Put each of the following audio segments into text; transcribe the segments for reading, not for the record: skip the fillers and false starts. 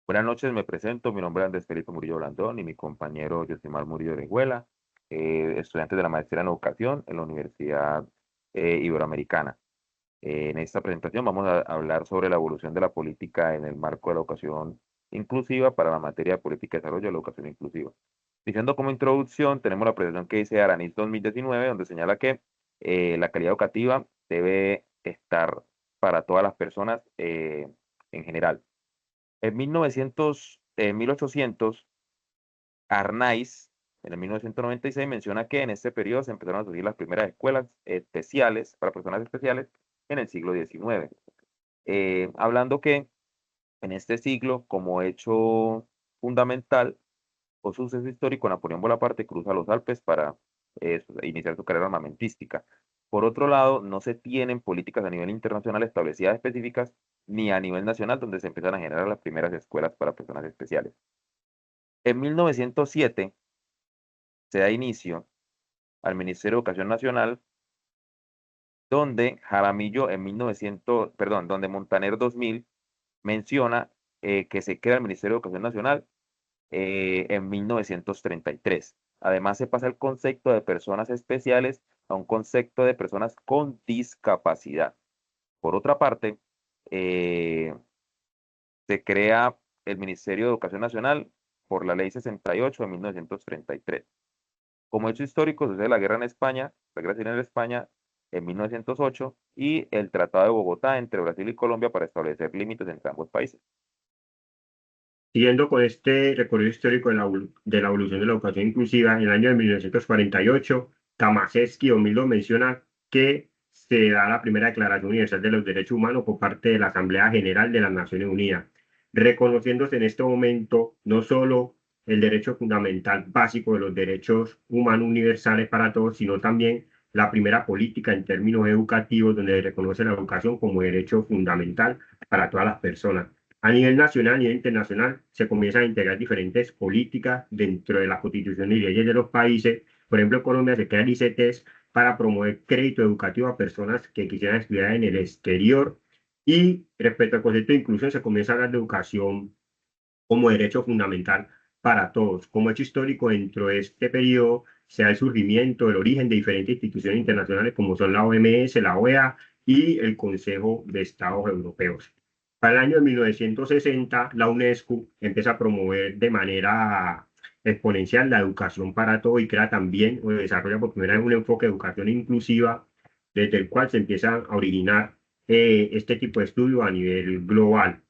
Buenas noches, me presento. Mi nombre es Andrés Felipe Murillo Blandón y mi compañero Yosimar Murillo Orejuela, estudiantes de la maestría en educación en la Universidad Iberoamericana. En esta presentación vamos a hablar sobre la evolución de la política en el marco de la educación inclusiva para la materia de política de desarrollo de la educación inclusiva. Diciendo como introducción, tenemos la presentación que dice Aranis 2019, donde señala que la calidad educativa debe estar para todas las personas en general. En 1800, Arnaiz, en el 1996, menciona que en este periodo se empezaron a surgir las primeras escuelas especiales para personas especiales en el siglo XIX. Hablando que en este siglo, como hecho fundamental o suceso histórico, Napoleón Bonaparte cruza los Alpes para iniciar su carrera armamentística. Por otro lado, no se tienen políticas a nivel internacional establecidas específicas ni a nivel nacional donde se empiezan a generar las primeras escuelas para personas especiales. En 1907 se da inicio al Ministerio de Educación Nacional, donde Jaramillo en 1900, perdón, donde Montaner 2000 menciona que se crea el Ministerio de Educación Nacional en 1933. Además, se pasa el concepto de personas especiales a un concepto de personas con discapacidad. Por otra parte, eh, se crea el Ministerio de Educación Nacional por la Ley 68 de 1933. Como hecho histórico, sucede la guerra en España, la guerra civil en España en 1908 y el Tratado de Bogotá entre Brasil y Colombia para establecer límites entre ambos países. Siguiendo con este recorrido histórico de la evolución de la educación inclusiva, en el año de 1948, Tomaszewski o Milton menciona que se da la primera Declaración Universal de los Derechos Humanos por parte de la Asamblea General de las Naciones Unidas, reconociéndose en este momento no solo el derecho fundamental básico de los derechos humanos universales para todos, sino también la primera política en términos educativos donde se reconoce la educación como derecho fundamental para todas las personas. A nivel nacional, a nivel internacional, se comienzan a integrar diferentes políticas dentro de la constitución y leyes de los países. Por ejemplo, en Colombia se crea el ICETES para promover crédito educativo a personas que quisieran estudiar en el exterior. Y respecto al concepto de inclusión, se comienza a hablar de educación como derecho fundamental para todos. Como hecho histórico, dentro de este periodo se da el surgimiento, el origen de diferentes instituciones internacionales como son la OMS, la OEA y el Consejo de Estados Europeos. Para el año de 1960, la UNESCO empieza a promover de manera exponencial la educación para todos y crea también o desarrolla por primera vez un enfoque de educación inclusiva, desde el cual se empiezan a originar este tipo de estudios a nivel global.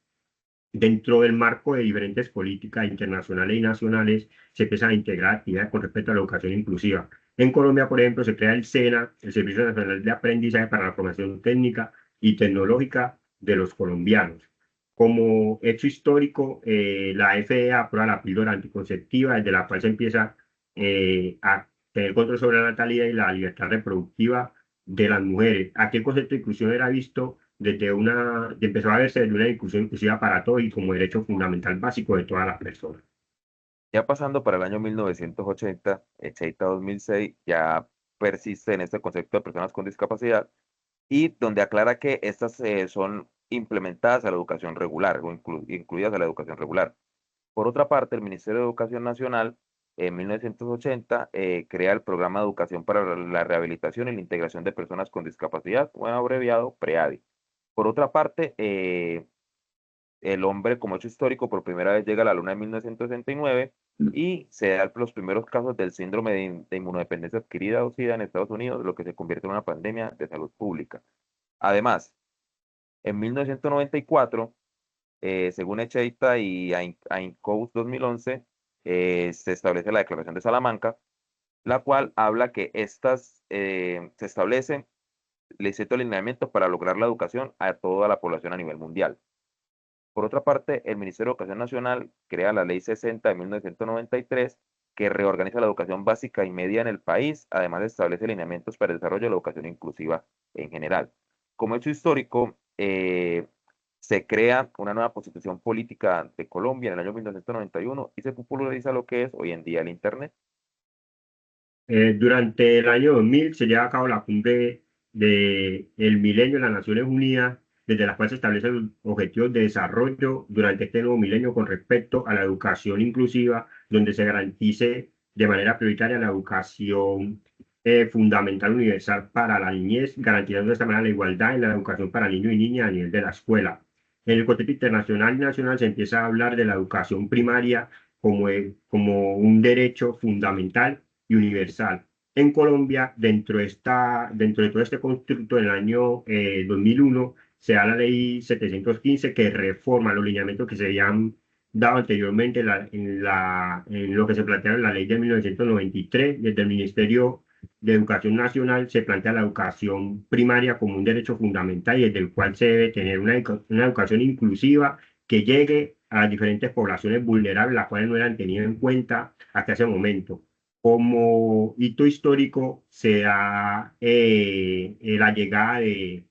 Dentro del marco de diferentes políticas internacionales y nacionales, se empiezan a integrar actividades con respecto a la educación inclusiva. En Colombia, por ejemplo, se crea el SENA, el Servicio Nacional de Aprendizaje para la Formación Técnica y Tecnológica de los Colombianos. Como hecho histórico, la FDA aprueba la píldora anticonceptiva, desde la cual se empieza a tener control sobre la natalidad y la libertad reproductiva de las mujeres. Aquí el concepto de inclusión era visto empezó a verse desde una inclusión inclusiva para todos y como derecho fundamental básico de todas las personas. Ya pasando para el año 1980, 2006, ya persiste en este concepto de personas con discapacidad y donde aclara que estas son implementadas a la educación regular o incluidas a la educación regular. Por otra parte, el Ministerio de Educación Nacional en 1980 crea el Programa de Educación para la Rehabilitación y la Integración de Personas con Discapacidad, o abreviado PREADI. Por otra parte, el hombre como hecho histórico por primera vez llega a la Luna en 1969 y se dan los primeros casos del síndrome de inmunodependencia adquirida o SIDA en Estados Unidos, lo que se convierte en una pandemia de salud pública. Además, en 1994, según Echeita y AINCOUS 2011, se establece la Declaración de Salamanca, la cual habla que estas se establecen ciertos lineamientos para lograr la educación a toda la población a nivel mundial. Por otra parte, el Ministerio de Educación Nacional crea la Ley 60 de 1993, que reorganiza la educación básica y media en el país, además establece lineamientos para el desarrollo de la educación inclusiva en general. Como hecho histórico, se crea una nueva constitución política de Colombia en el año 1991 y se populariza lo que es hoy en día el Internet. Durante el año 2000 se lleva a cabo la cumbre del Milenio de las Naciones Unidas, desde las cuales se establecen los objetivos de desarrollo durante este nuevo milenio con respecto a la educación inclusiva, donde se garantice de manera prioritaria la educación fundamental universal para la niñez, garantizando de esta manera la igualdad en la educación para niños y niñas a nivel de la escuela. En el contexto internacional y nacional se empieza a hablar de la educación primaria como un derecho fundamental y universal. En Colombia, dentro de todo este constructo, en el año 2001, se da la ley 715 que reforma los lineamientos que se habían dado anteriormente en lo que se planteaba en la ley de 1993. Desde el Ministerio de Educación Nacional se plantea la educación primaria como un derecho fundamental y desde el cual se debe tener una educación inclusiva que llegue a las diferentes poblaciones vulnerables, las cuales no eran tenidas en cuenta hasta ese momento. Como hito histórico se da la llegada del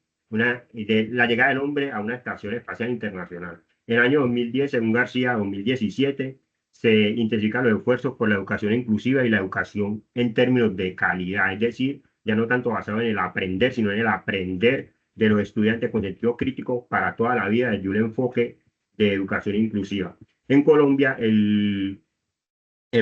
hombre a una estación espacial internacional. En el año 2010, según García, 2017, se intensifican los esfuerzos por la educación inclusiva y la educación en términos de calidad, es decir, ya no tanto basado en el aprender, sino en el aprender de los estudiantes con sentido crítico para toda la vida desde un enfoque de educación inclusiva. En Colombia, el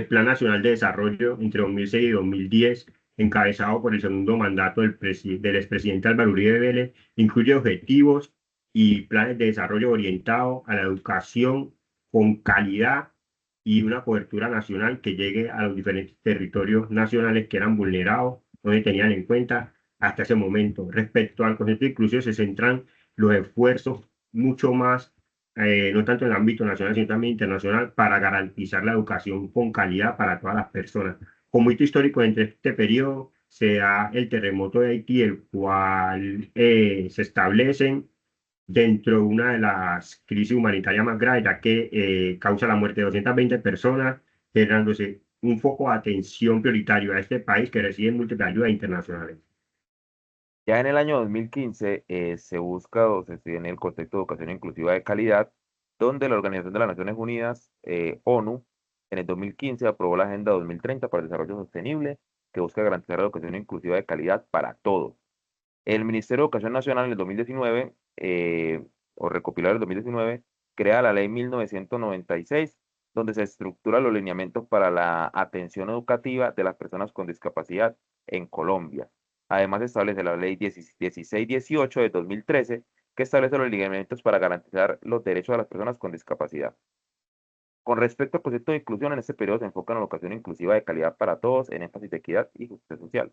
Plan Nacional de Desarrollo entre 2006 y 2010, encabezado por el segundo mandato del expresidente Álvaro Uribe Vélez, incluye objetivos y planes de desarrollo orientados a la educación con calidad y una cobertura nacional que llegue a los diferentes territorios nacionales que eran vulnerados, no se tenían en cuenta hasta ese momento. Respecto al concepto de inclusión, se centran los esfuerzos mucho más no tanto en el ámbito nacional, sino también internacional, para garantizar la educación con calidad para todas las personas. Como hito histórico entre este periodo se da el terremoto de Haití, el cual se establecen dentro de una de las crisis humanitarias más graves, ya que causa la muerte de 220 personas, generándose un foco de atención prioritario a este país que recibe múltiples ayudas internacionales. Ya en el año 2015 se busca o se estudia en el contexto de educación inclusiva de calidad, donde la Organización de las Naciones Unidas, ONU, en el 2015 aprobó la Agenda 2030 para el Desarrollo Sostenible, que busca garantizar la educación inclusiva de calidad para todos. El Ministerio de Educación Nacional en el 2019, o recopilado en el 2019, crea la Ley 1996, donde se estructuran los lineamientos para la atención educativa de las personas con discapacidad en Colombia. Además, establece la Ley 1618 de 2013, que establece los lineamientos para garantizar los derechos de las personas con discapacidad. Con respecto al concepto de inclusión, en este periodo se enfoca en la educación inclusiva de calidad para todos, en énfasis de equidad y justicia social.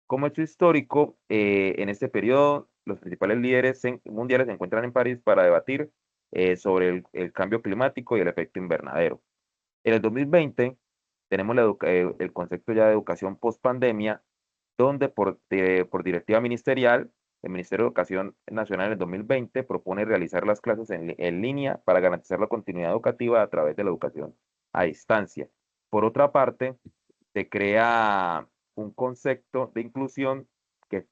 Como hecho histórico, en este periodo, los principales líderes mundiales se encuentran en París para debatir sobre el cambio climático y el efecto invernadero. En el 2020 tenemos el concepto ya de educación post-pandemia, donde por directiva ministerial, el Ministerio de Educación Nacional en el 2020 propone realizar las clases en línea para garantizar la continuidad educativa a través de la educación a distancia. Por otra parte, se crea un concepto de inclusión que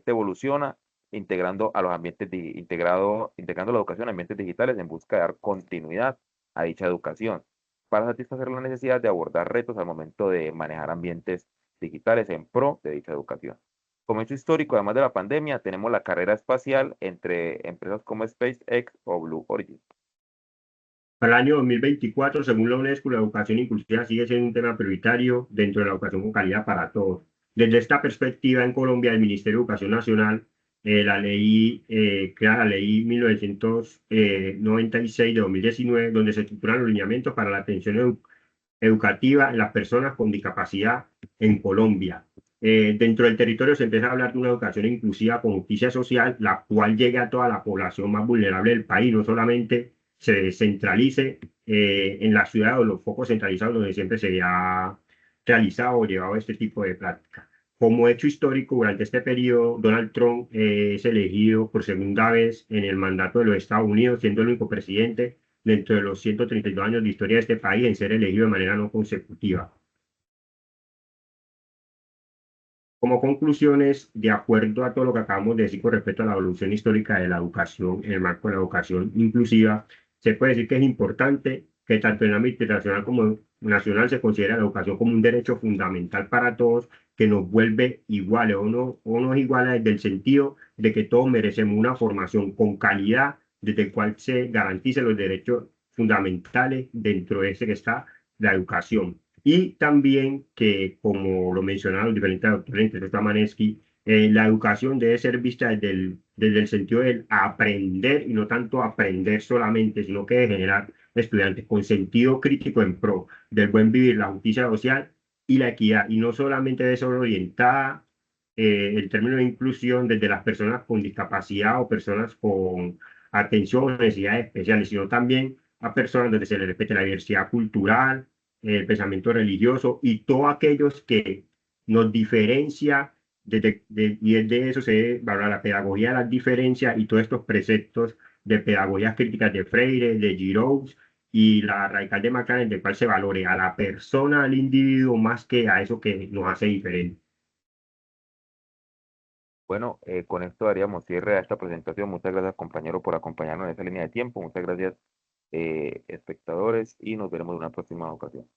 evoluciona integrando a los integrando la educación a ambientes digitales en busca de dar continuidad a dicha educación para satisfacer la necesidad de abordar retos al momento de manejar ambientes digitales en pro de dicha educación. Como hecho histórico, además de la pandemia, tenemos la carrera espacial entre empresas como SpaceX o Blue Origin. Para el año 2024, según la UNESCO, la educación inclusiva sigue siendo un tema prioritario dentro de la educación con calidad para todos. Desde esta perspectiva, en Colombia, el Ministerio de Educación Nacional crea la ley 1996 de 2019, donde se estructuran los lineamientos para la atención educativa en las personas con discapacidad en Colombia. Dentro del territorio se empieza a hablar de una educación inclusiva con justicia social, la cual llegue a toda la población más vulnerable del país, no solamente se centralice en la ciudad o los focos centralizados donde siempre se ha realizado o llevado este tipo de práctica. Como hecho histórico, durante este periodo, Donald Trump es elegido por segunda vez en el mandato de los Estados Unidos, siendo el único presidente dentro de los 132 años de historia de este país en ser elegido de manera no consecutiva. Como conclusiones, de acuerdo a todo lo que acabamos de decir con respecto a la evolución histórica de la educación en el marco de la educación inclusiva, se puede decir que es importante que tanto en el ámbito internacional como nacional se considere la educación como un derecho fundamental para todos, que nos vuelve iguales, o nos iguala desde el sentido de que todos merecemos una formación con calidad, desde el cual se garanticen los derechos fundamentales dentro de ese que está la educación. Y también que, como lo mencionaron los diferentes autores, entre ellos Manesky, la educación debe ser vista desde el sentido del aprender y no tanto aprender solamente, sino que de generar estudiantes con sentido crítico en pro del buen vivir, la justicia social y la equidad, y no solamente debe ser orientada el término de inclusión desde las personas con discapacidad o personas con atención o necesidades especiales, sino también a personas donde se les respete la diversidad cultural, el pensamiento religioso y todos aquellos que nos diferencia y de eso se valora la pedagogía de las diferencias y todos estos preceptos de pedagogías críticas de Freire, de Giroux y la radical de McLaren, del cual se valore a la persona, al individuo, más que a eso que nos hace diferente. Bueno, con esto daríamos cierre a esta presentación. Muchas gracias, compañero, por acompañarnos en esta línea de tiempo. Muchas gracias, espectadores, y nos veremos en una próxima ocasión.